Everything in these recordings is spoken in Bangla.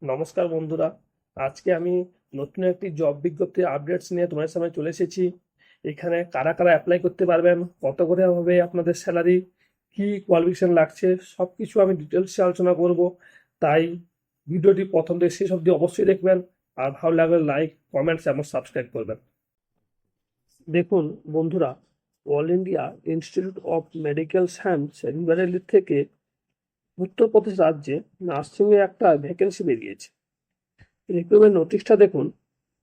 নমস্কার বন্ধুরা, আজকে আমি নতুন একটি জব বিজ্ঞপ্তি আপডেটস নিয়ে তোমাদের সামনে চলে এসেছি। এখানে কারা কারা অ্যাপ্লাই করতে পারবেন, কত করে হবে আপনাদের স্যালারি, কি কোয়ালিফিকেশন লাগছে, সব কিছু আমি ডিটেলসে আলোচনা করব। তাই ভিডিওটি প্রথম থেকে শেষ অবধি অবশ্যই দেখবেন, আর ভালো লাগলে লাইক, কমেন্টস এবং সাবস্ক্রাইব করবেন। দেখুন বন্ধুরা, All India Institute of Medical Science রিভারেলি থেকে উত্তরপ্রদেশ রাজ্যে নার্সিংয়ে একটা ভ্যাকেন্সি বেরিয়েছে। রিক্রুটমেন্ট নোটিশটা দেখুন।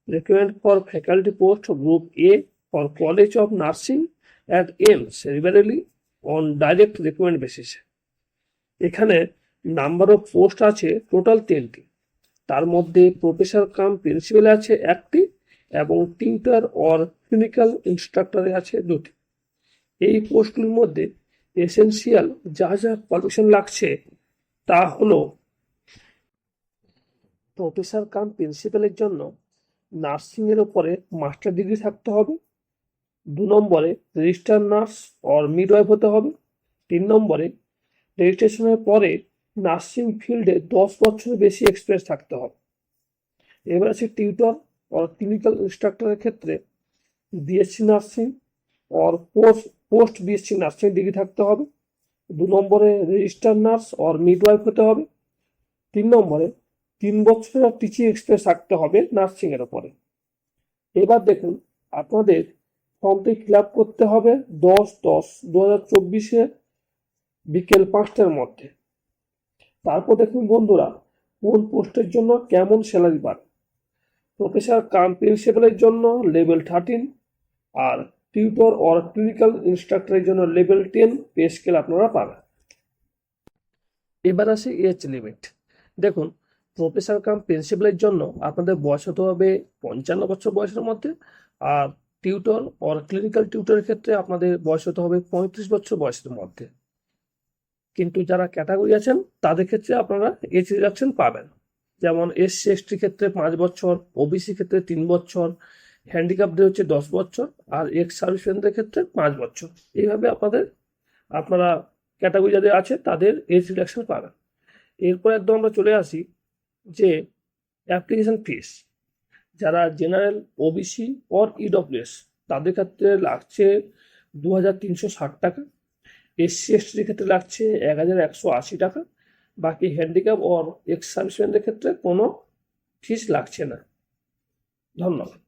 Recruitment for faculty post group A for college of nursing at AIIMS রিভারেলি অন ডাইরেক্ট রিক্রুটমেন্ট বেসিসে। এখানে নাম্বার অফ পোস্ট আছে টোটাল 10টি। তার মধ্যে প্রফেসর কাম প্রিন্সিপাল আছে 1টি এবং টিউটর অর ক্লিনিক্যাল ইনস্ট্রাক্টরে আছে 2টি। এই পোস্টগুলির মধ্যে এসেনশিয়াল যা যা কোয়ালিফিকেশন লাগছে তা হলো প্রফেসর কাম প্রিন্সিপালের জন্য নার্সিংয়ের ওপরে মাস্টার ডিগ্রি থাকতে হবে। 2 নম্বরে রেজিস্টার নার্স অর মিডওয়াইফ হতে হবে। 3 নম্বরে রেজিস্ট্রেশনের পরে নার্সিং ফিল্ডে 10 বছরের বেশি এক্সপিরিয়েন্স থাকতে হবে। এবার আছে টিউটর অর ক্লিনিক্যাল ইনস্ট্রাক্টরের ক্ষেত্রে BSc nursing or post BSc nursing degree থাকতে হবে। 2 নম্বরে রেজিস্টার নার্স অর মিডওয়াইফ হতে হবে। 3 নম্বরে 3 বছরের টিচিং এক্সপিরিয়েন্স থাকতে হবে নার্সিংয়ের ওপরে। এবার দেখুন, আপনাদের ফর্মটি ফিল আপ করতে হবে 10/10/2024 বিকেল 5টার মধ্যে। তারপর দেখুন বন্ধুরা, কোন পোস্টের জন্য কেমন স্যালারি পান। প্রফেসর কাম প্রিন্সিপালের জন্য লেভেল 13 আর টিউটর অর ক্লিনিক্যাল ইনস্ট্রাক্টরের জন্য লেভেল 10 পে স্কেল আপনারা পাবেন। এবার আসে এজ লিমিট। দেখুন, প্রফেসর কাম প্রিন্সিপালের জন্য আপনাদের বয়স হতে হবে 55 বছর বয়সের মধ্যে, আর টিউটর অর ক্লিনিক্যাল টিউটরের ক্ষেত্রে আপনাদের বয়স হতে হবে 35 বছর বয়সের মধ্যে। কিন্তু যারা ক্যাটাগরি আছেন তাদের ক্ষেত্রে আপনারা এজ রিডাকশন পাবেন। যেমন এসসি এসটি ক্ষেত্রে 5 বছর, ওবিসি ক্ষেত্রে 3 বছর, হ্যান্ডিক্যাপদের হচ্ছে 10 বছর, আর এক্স সার্ভিসম্যানদের ক্ষেত্রে 5 বছর। এইভাবে আপনারা ক্যাটাগরি যাদের আছে তাদের এজ রিডাকশন পাবেন। এরপর একদম আমরা চলে আসি যে অ্যাপ্লিকেশন ফিস। যারা জেনারেল, ওবিসি অর ইডব্লিউএস তাদের ক্ষেত্রে লাগছে 2360 টাকা। এসসি এসটির ক্ষেত্রে লাগছে 1180 টাকা। বাকি হ্যান্ডিক্যাপ অর এক্স সার্ভিসম্যানদের ক্ষেত্রে কোনো ফিস লাগছে না। ধন্যবাদ।